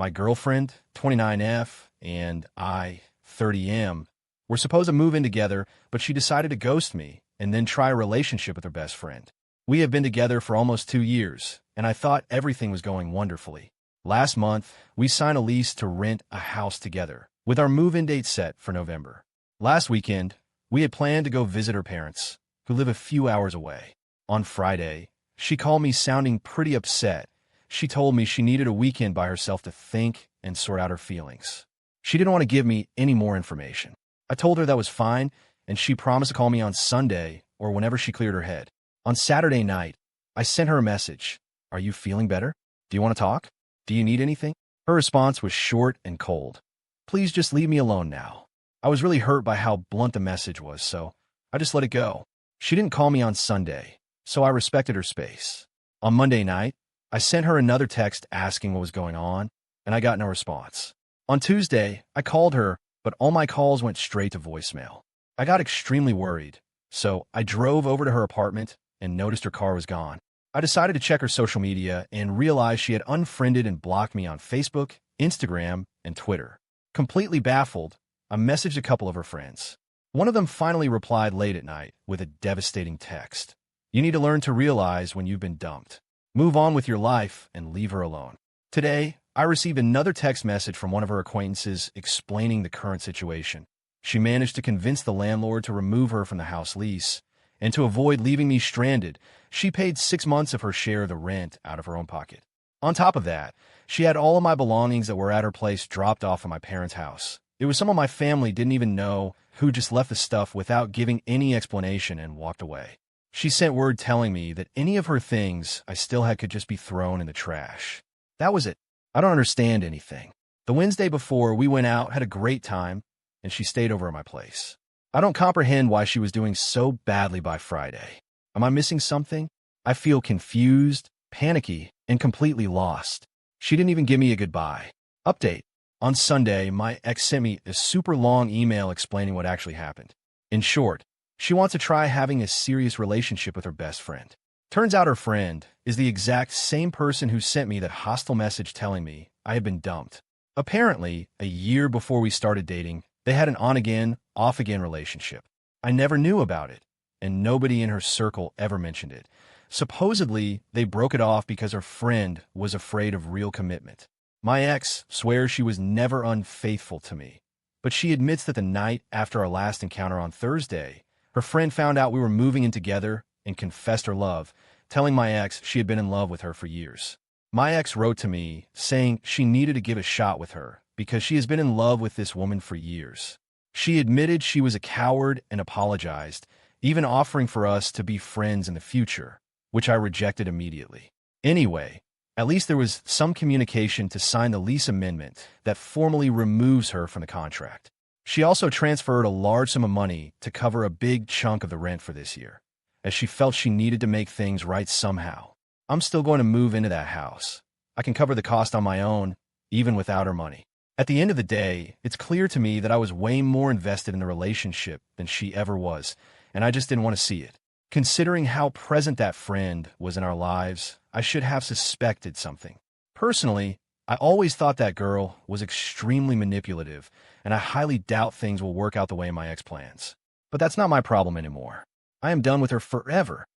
my girlfriend, 29F, and I, 30M, were supposed to move in together, but she decided to ghost me and then try a relationship with her best friend. We have been together for almost 2 years, and I thought everything was going wonderfully. Last month, we signed a lease to rent a house together, with our move-in date set for November. Last weekend, we had planned to go visit her parents, who live a few hours away. On Friday, she called me sounding pretty upset. She told me she needed a weekend by herself to think and sort out her feelings. She didn't want to give me any more information. I told her that was fine, and she promised to call me on Sunday or whenever she cleared her head. On Saturday night, I sent her a message. Are you feeling better? Do you want to talk? Do you need anything? Her response was short and cold. Please just leave me alone now. I was really hurt by how blunt the message was, so I just let it go. She didn't call me on Sunday, so I respected her space. On Monday night, I sent her another text asking what was going on, and I got no response. On Tuesday, I called her, but all my calls went straight to voicemail. I got extremely worried, so I drove over to her apartment and noticed her car was gone. I decided to check her social media and realized she had unfriended and blocked me on Facebook, Instagram, and Twitter. Completely baffled, I messaged a couple of her friends. One of them finally replied late at night with a devastating text. You need to learn to realize when you've been dumped. Move on with your life and leave her alone. Today, I received another text message from one of her acquaintances explaining the current situation. She managed to convince the landlord to remove her from the house lease, and to avoid leaving me stranded, she paid 6 months of her share of the rent out of her own pocket. On top of that, she had all of my belongings that were at her place dropped off at my parents' house. It was someone my family didn't even know who just left the stuff without giving any explanation and walked away. She sent word telling me that any of her things I still had could just be thrown in the trash. That was it. I don't understand anything. The Wednesday before, we went out, had a great time, and she stayed over at my place. I don't comprehend why she was doing so badly by Friday. Am I missing something? I feel confused, panicky, and completely lost. She didn't even give me a goodbye. Update. On Sunday, my ex sent me a super long email explaining what actually happened. In short, she wants to try having a serious relationship with her best friend. Turns out her friend is the exact same person who sent me that hostile message telling me I had been dumped. Apparently, a year before we started dating, they had an on-again, off-again relationship. I never knew about it, and nobody in her circle ever mentioned it. Supposedly, they broke it off because her friend was afraid of real commitment. My ex swears she was never unfaithful to me, but she admits that the night after our last encounter on Thursday, her friend found out we were moving in together and confessed her love, telling my ex she had been in love with her for years. My ex wrote to me saying she needed to give a shot with her because she has been in love with this woman for years. She admitted she was a coward and apologized, even offering for us to be friends in the future, which I rejected immediately. Anyway, at least there was some communication to sign the lease amendment that formally removes her from the contract. She also transferred a large sum of money to cover a big chunk of the rent for this year, as she felt she needed to make things right somehow. I'm still going to move into that house. I can cover the cost on my own, even without her money. At the end of the day, it's clear to me that I was way more invested in the relationship than she ever was, and I just didn't want to see it. Considering how present that friend was in our lives, I should have suspected something. Personally, I always thought that girl was extremely manipulative, and I highly doubt things will work out the way my ex plans. But that's not my problem anymore. I am done with her forever.